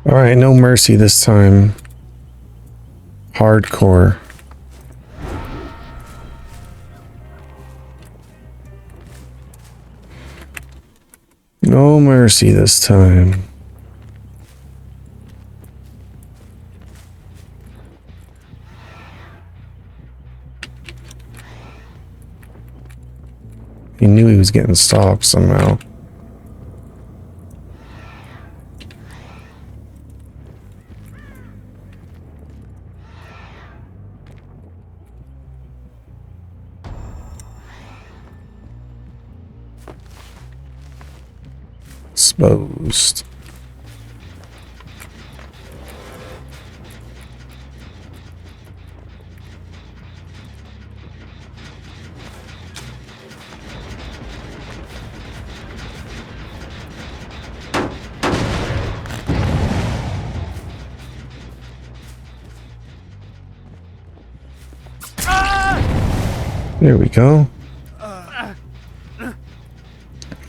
All right, no mercy this time. Hardcore. No mercy this time. He knew he was getting stopped somehow. Exposed. There we go.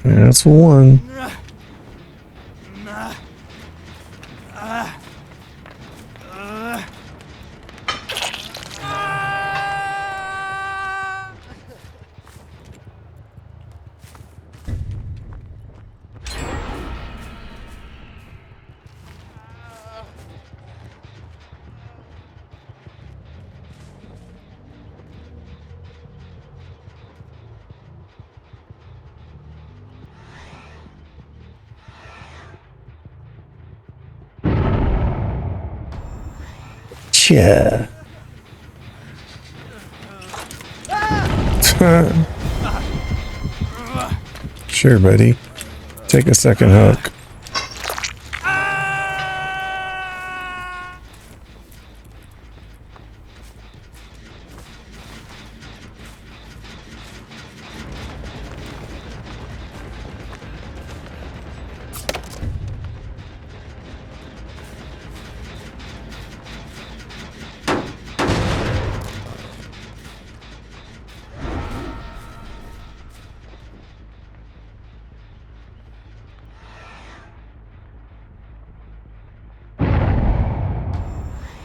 That's one. Yeah. Sure, buddy. Take a second hook.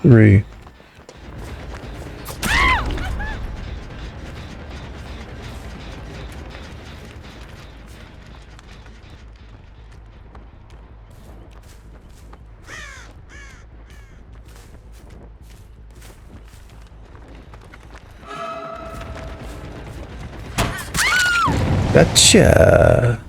Three. Gotcha.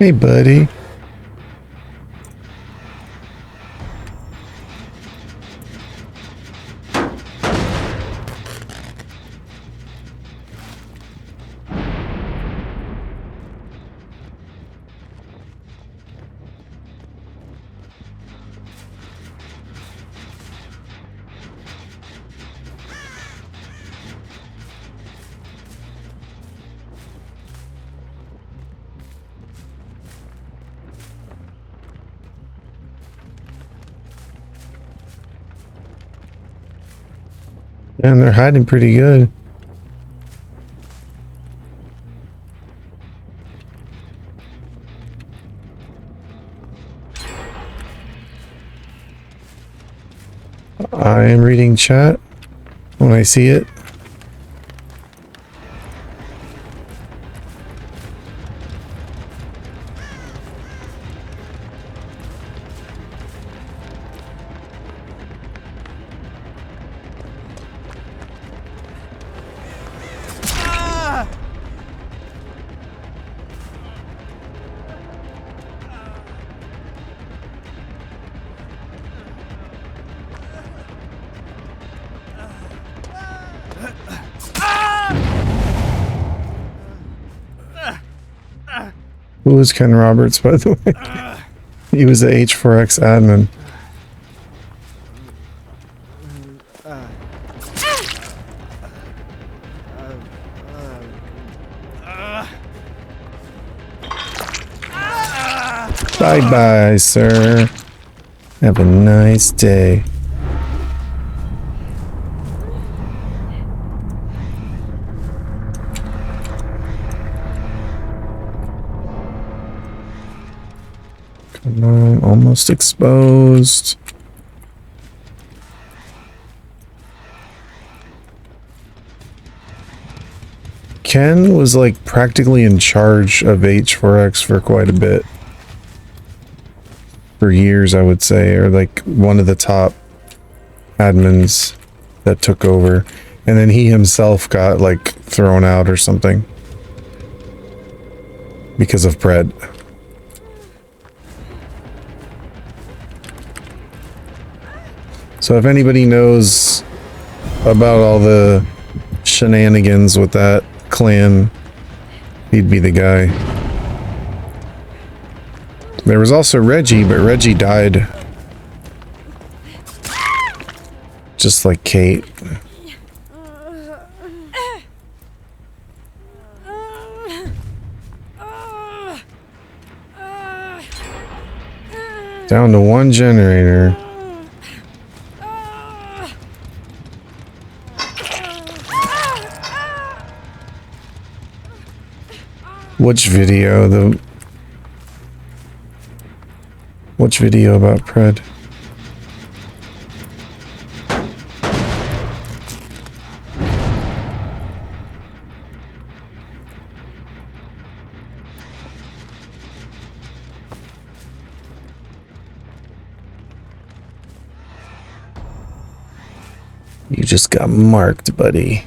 Hey, buddy. And they're hiding pretty good. I am reading chat when I see it. Who was Ken Roberts, by the way? He was the H4X admin. Bye-bye, sir. Have a nice day. Come on, almost exposed. Ken was like practically in charge of H4X for quite a bit. For years, I would say, or like one of the top admins that took over. And then he himself got like thrown out or something because of Pred. So if anybody knows about all the shenanigans with that clan, he'd be the guy. There was also Reggie, but Reggie died. Just like Kate. Down to one generator. Which video? Which video about Pred? You just got marked, buddy.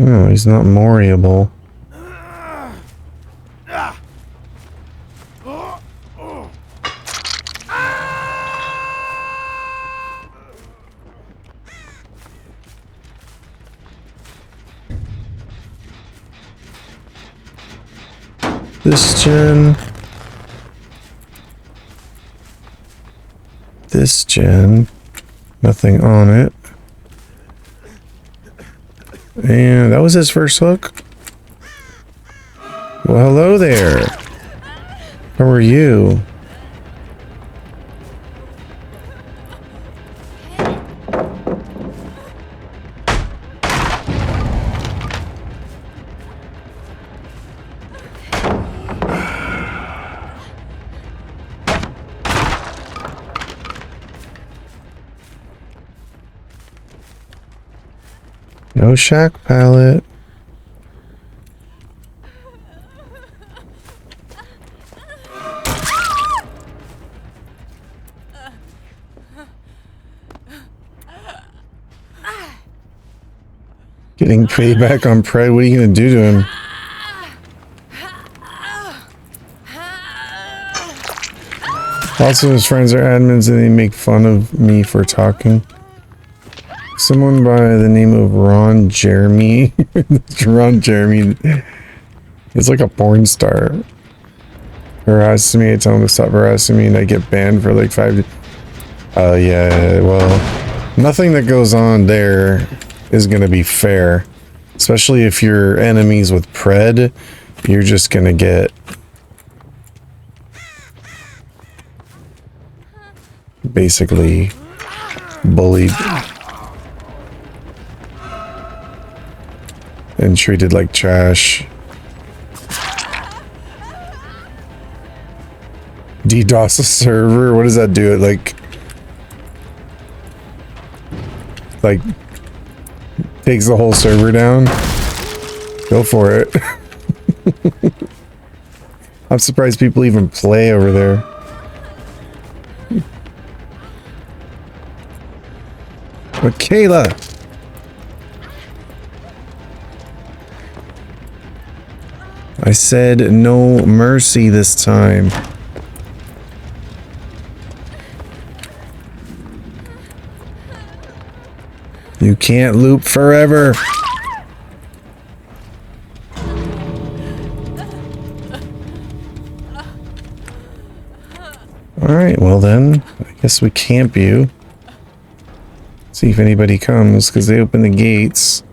Oh, he's not moriable. This gen. This gen. Nothing on it. And that was his first hook. Well, hello there. How are you? No shack pallet. Getting payback on Pred. What are you gonna do to him? Also, his friends are admins and they make fun of me for talking. Someone by the name of Ron Jeremy. Ron Jeremy is like a porn star. Harasses me. I tell him to stop harassing me and I get banned for like 5 days. Yeah, well, nothing that goes on there is going to be fair. Especially if you're enemies with Pred, you're just going to get basically bullied and treated like trash. DDoS a server? What does that do? It like takes the whole server down? Go for it. I'm surprised people even play over there. Michaela! I said no mercy this time. You can't loop forever. Alright, well then, I guess we camp you. See if anybody comes, because they open the gates.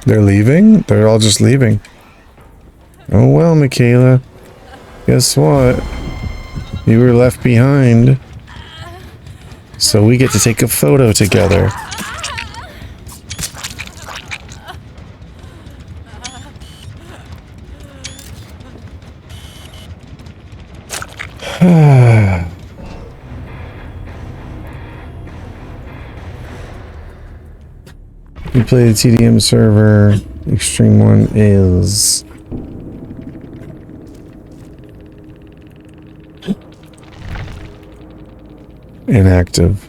They're leaving? They're all just leaving. Oh well, Michaela. Guess what? You were left behind. So we get to take a photo together. We play the TDM server. Extreme one is inactive.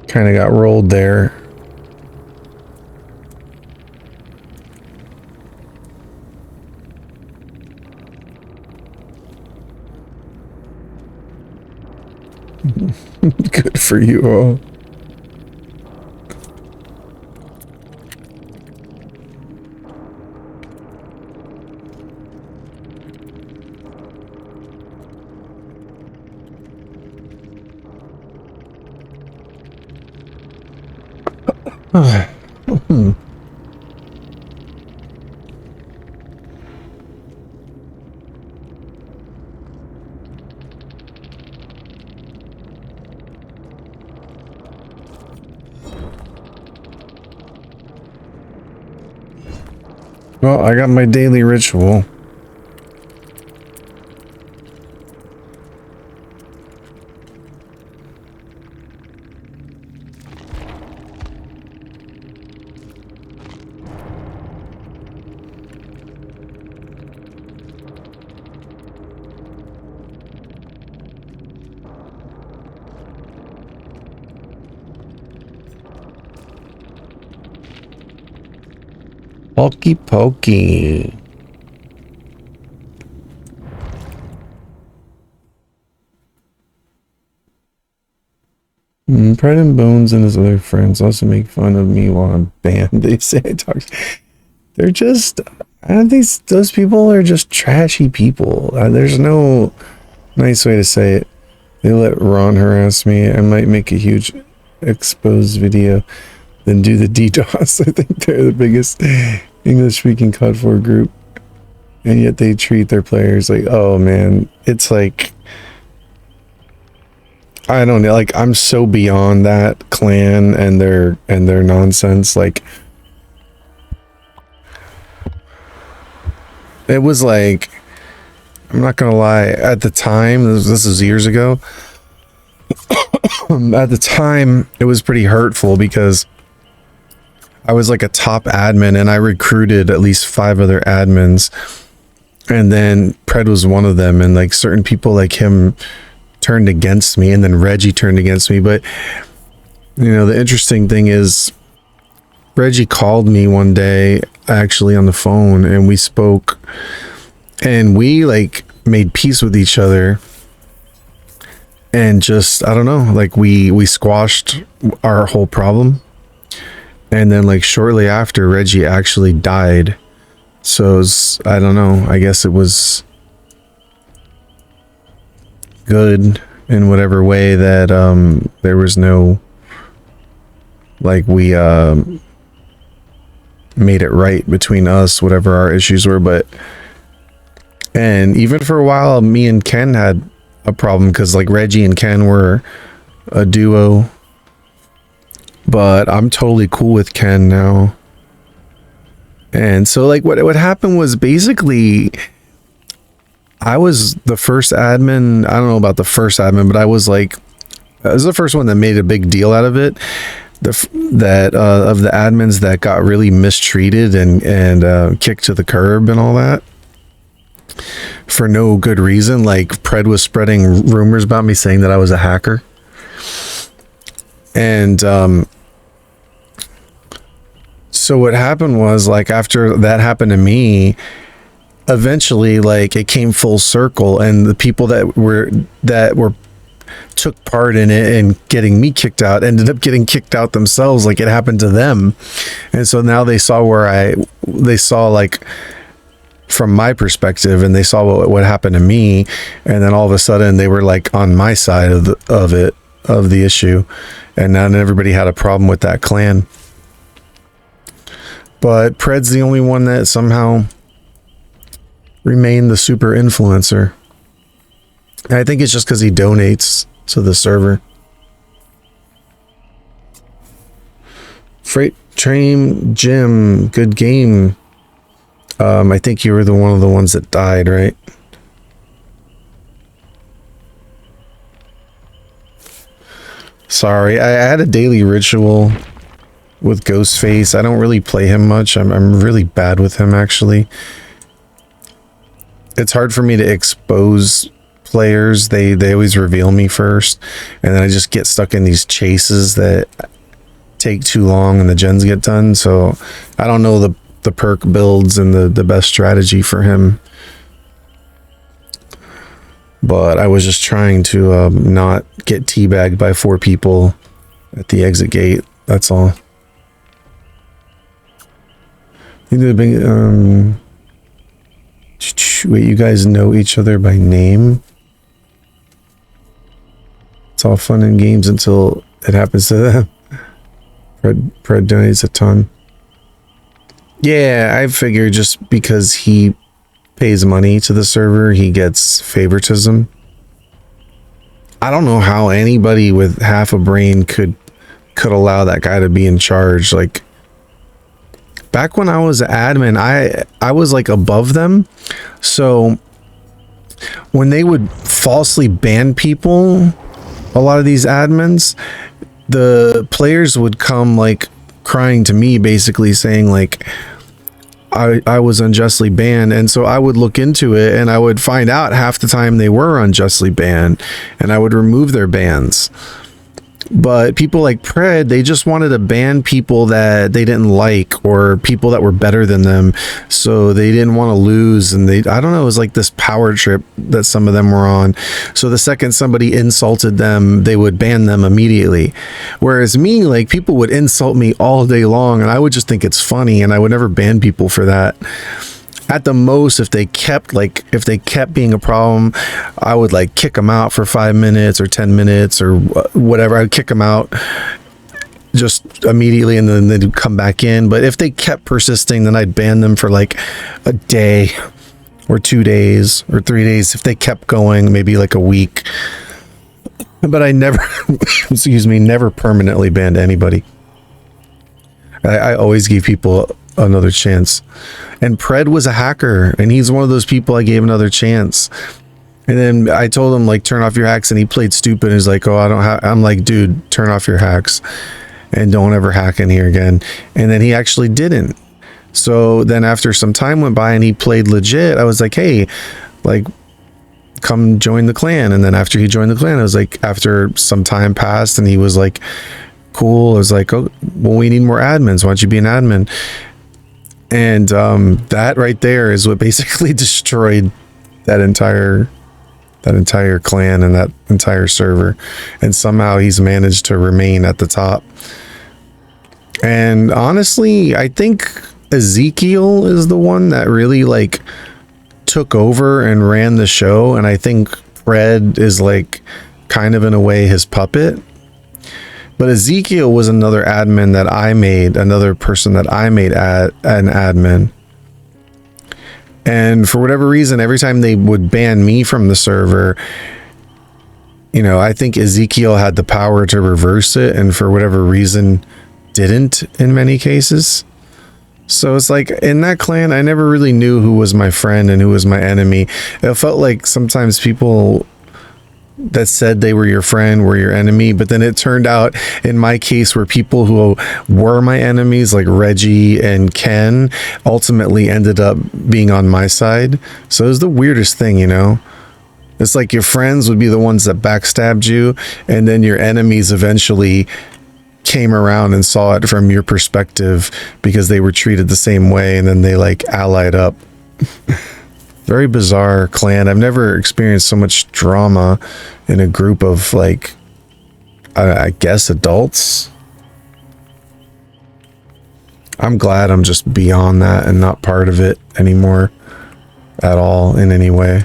Kind of got rolled there. Good for you all. Well, I got my daily ritual. Pokey pokey. Pride and Bones and his other friends also make fun of me while I'm banned. They say I talk. They're just, I don't think those people are just trashy people. There's no nice way to say it. They let Ron harass me. I might make a huge exposed video, then do the DDoS. I think they're the biggest English-speaking COD 4 group, and yet they treat their players like, oh man, it's like, I don't know, like I'm so beyond that clan and their nonsense. Like, it was like, I'm not gonna lie, at the time, this is years ago, at the time it was pretty hurtful because I was like a top admin and I recruited at least 5 other admins, and then Pred was one of them, and like certain people like him turned against me, and then Reggie turned against me. But you know, the interesting thing is Reggie called me one day actually on the phone, and we spoke, and we like made peace with each other, and just, I don't know, like we squashed our whole problem. And then like shortly after, Reggie actually died. So it was, I don't know, I guess it was good in whatever way that there was no, like, we made it right between us, whatever our issues were. But, and even for a while, me and Ken had a problem, because like Reggie and Ken were a duo. But I'm totally cool with Ken now. And so like what happened was, basically I was the first admin. I don't know about the first admin, but I was the first one that made a big deal out of it. Of the admins that got really mistreated and kicked to the curb and all that for no good reason. Like Pred was spreading rumors about me, saying that I was a hacker. And so what happened was, like, after that happened to me, eventually, like, it came full circle, and the people that were took part in it and getting me kicked out ended up getting kicked out themselves. Like, it happened to them. And so now they saw like from my perspective, and they saw what happened to me, and then all of a sudden they were like on my side of the issue, and now everybody had a problem with that clan. But Pred's the only one that somehow remained the super influencer. And I think it's just because he donates to the server. Freight Train Jim, good game. I think you were one of the ones that died, right? Sorry, I had a daily ritual with Ghostface. I don't really play him much. I'm really bad with him, actually. It's hard for me to expose players. They always reveal me first, and then I just get stuck in these chases that take too long and the gens get done. So I don't know the perk builds and the best strategy for him. But I was just trying to not get teabagged by 4 people at the exit gate. That's all. Wait, you guys know each other by name? It's all fun and games until it happens to them. Fred donates a ton. Yeah, I figure just because he pays money to the server, he gets favoritism. I don't know how anybody with half a brain could allow that guy to be in charge. Like, back when I was an admin, I was like above them. So when they would falsely ban people, a lot of these admins, the players would come like crying to me, basically saying like I was unjustly banned. And so I would look into it, and I would find out half the time they were unjustly banned, and I would remove their bans. But people like Pred, they just wanted to ban people that they didn't like, or people that were better than them, so they didn't want to lose. And I don't know, it was like this power trip that some of them were on. So the second somebody insulted them, they would ban them immediately. Whereas me, like, people would insult me all day long, and I would just think it's funny, and I would never ban people for that. At the most, if they kept being a problem, I would like kick them out for 5 minutes or 10 minutes or whatever. I'd kick them out just immediately, and then they'd come back in. But if they kept persisting, then I'd ban them for like a day or 2 days or 3 days. If they kept going, maybe like a week. But I never, never permanently banned anybody. I always gave people another chance. And Pred was a hacker, and he's one of those people I gave another chance. And then I told him, like, turn off your hacks, and he played stupid. He's like, oh, I don't have. I'm like, dude, turn off your hacks and don't ever hack in here again. And then he actually didn't. So then after some time went by and he played legit, I was like, hey, like, come join the clan. And then after he joined the clan, I was like, after some time passed and he was like, cool. I was like, oh, well, we need more admins. Why don't you be an admin? And that right there is what basically destroyed that entire clan and that entire server, and somehow he's managed to remain at the top. And honestly, I think Ezekiel is the one that really like took over and ran the show, and I think Fred is like kind of in a way his puppet. But Ezekiel was another admin that I made, another person that I made an admin. And for whatever reason, every time they would ban me from the server, you know, I think Ezekiel had the power to reverse it, and for whatever reason didn't in many cases. So it's like in that clan, I never really knew who was my friend and who was my enemy. It felt like sometimes people that said they were your friend were your enemy, but then it turned out in my case where people who were my enemies like Reggie and Ken ultimately ended up being on my side. So it was the weirdest thing, you know. It's like your friends would be the ones that backstabbed you, and then your enemies eventually came around and saw it from your perspective because they were treated the same way, and then they like allied up. Very bizarre clan. I've never experienced so much drama in a group of like, I guess adults. I'm glad I'm just beyond that and not part of it anymore at all in any way.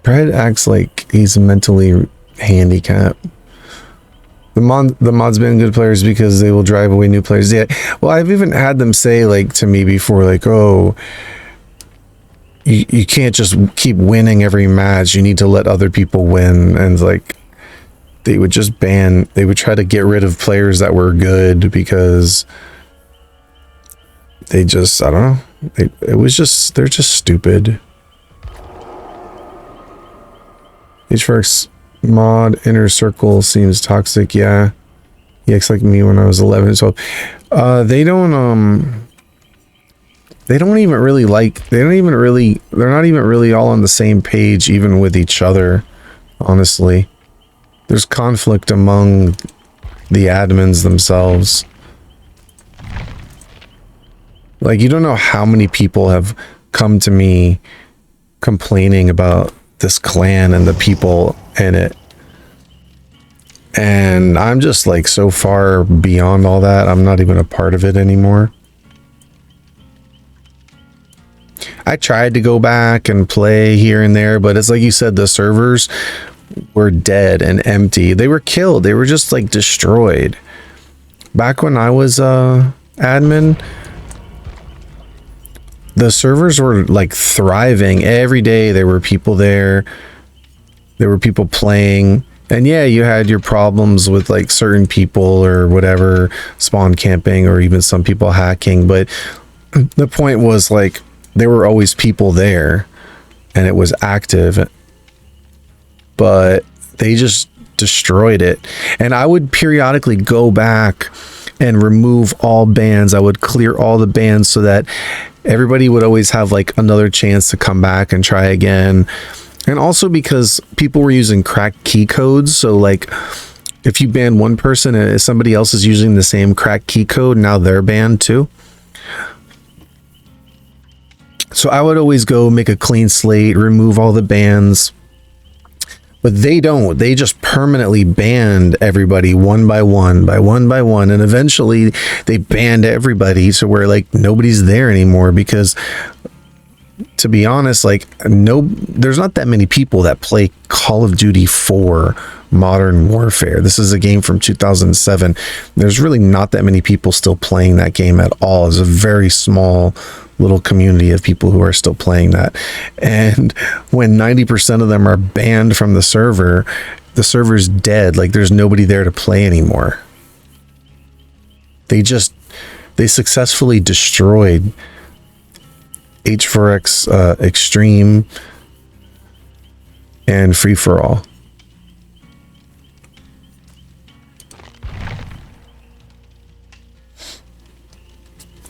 Fred acts like he's mentally handicapped. The mods been good players because they will drive away new players. Yeah, well, I've even had them say like to me before, like, oh, you can't just keep winning every match. You need to let other people win. And like, they would just ban, they would try to get rid of players that were good because they just, I don't know. It was just, they're just stupid. HForks mod inner circle seems toxic. Yeah, he acts like me when I was 11 and 12. They don't even really like, they're not even really all on the same page even with each other, honestly. There's conflict among the admins themselves. Like, you don't know how many people have come to me complaining about this clan and the people in it, and I'm just like so far beyond all that. I'm not even a part of it anymore. I tried to go back and play here and there, but it's like you said, the servers were dead and empty. They were killed. They were just like destroyed. Back when I was admin, the servers were like thriving. Every day there were people there. There were people playing. And yeah, you had your problems with like certain people or whatever, spawn camping, or even some people hacking. But the point was like, there were always people there and it was active, but they just destroyed it. And I would periodically go back and remove all bans. I would clear all the bans so that everybody would always have like another chance to come back and try again. And also because people were using cracked key codes. So like if you ban one person and somebody else is using the same cracked key code, now they're banned too. So I would always go make a clean slate, remove all the bans. But they don't. They just permanently banned everybody one by one. And eventually they banned everybody to where like nobody's there anymore, because to be honest, like there's not that many people that play Call of Duty 4 Modern Warfare. This is a game from 2007. There's really not that many people still playing that game at all. It's a very small little community of people who are still playing that. And when 90% of them are banned from the server's dead. Like there's nobody there to play anymore. They successfully destroyed H4X Extreme and Free For All.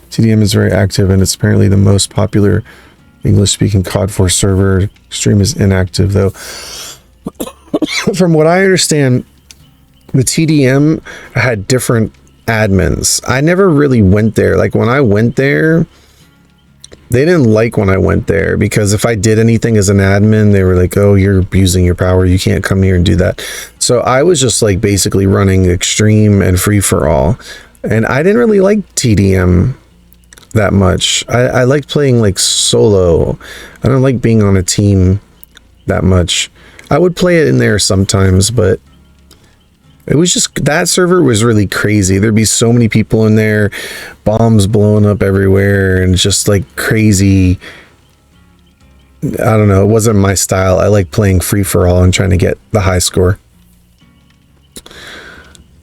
TDM is very active, and it's apparently the most popular English-speaking COD 4 server. Stream is inactive, though. From what I understand, the TDM had different admins. I never really went there. Like when I went there, they didn't like when I went there because if I did anything as an admin, they were like, oh, you're abusing your power. You can't come here and do that. So I was just like basically running extreme and free for all. And I didn't really like TDM that much. I liked playing like solo. I don't like being on a team that much. I would play it in there sometimes, but it was just, that server was really crazy. There'd be so many people in there, bombs blowing up everywhere, and just like crazy. I don't know. It wasn't my style. I like playing free for all and trying to get the high score.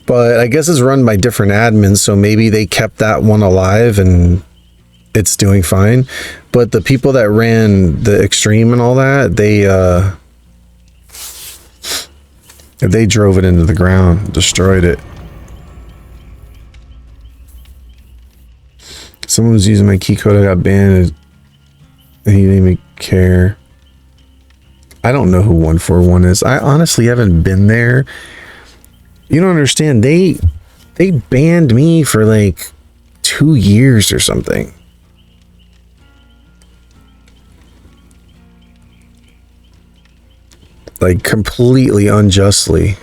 But I guess it's run by different admins, so maybe they kept that one alive and it's doing fine. But the people that ran the extreme and all that, they drove it into the ground, destroyed it. Someone was using my key code. I got banned. And he didn't even care. I don't know who 141 is. I honestly haven't been there. You don't understand. They banned me for like 2 years or something. Like completely unjustly.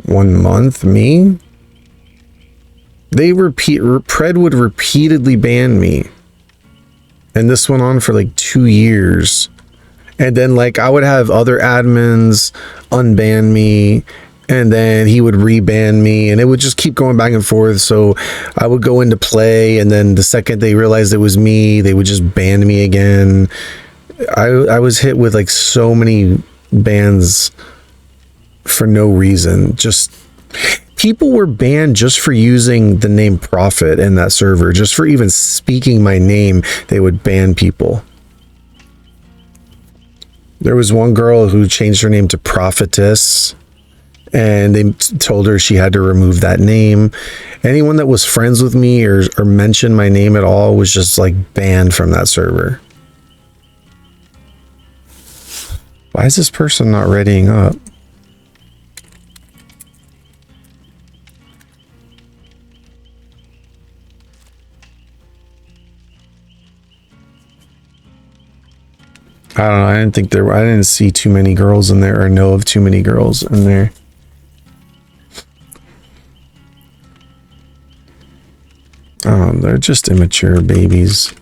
One month, me? Pred would repeatedly ban me. And this went on for like 2 years. And then like I would have other admins unban me, and then he would reban me, and it would just keep going back and forth. So I would go into play, and then the second they realized it was me, they would just ban me again. I was hit with like so many bans for no reason. Just people were banned just for using the name Prophet in that server. Just for even speaking my name, they would ban people. There was one girl who changed her name to Prophetess, and they told her she had to remove that name. Anyone that was friends with me or mentioned my name at all was just like banned from that server. Why is this person not readying up? I don't know. I didn't see too many girls in there or know of too many girls in there. Oh, they're just immature babies.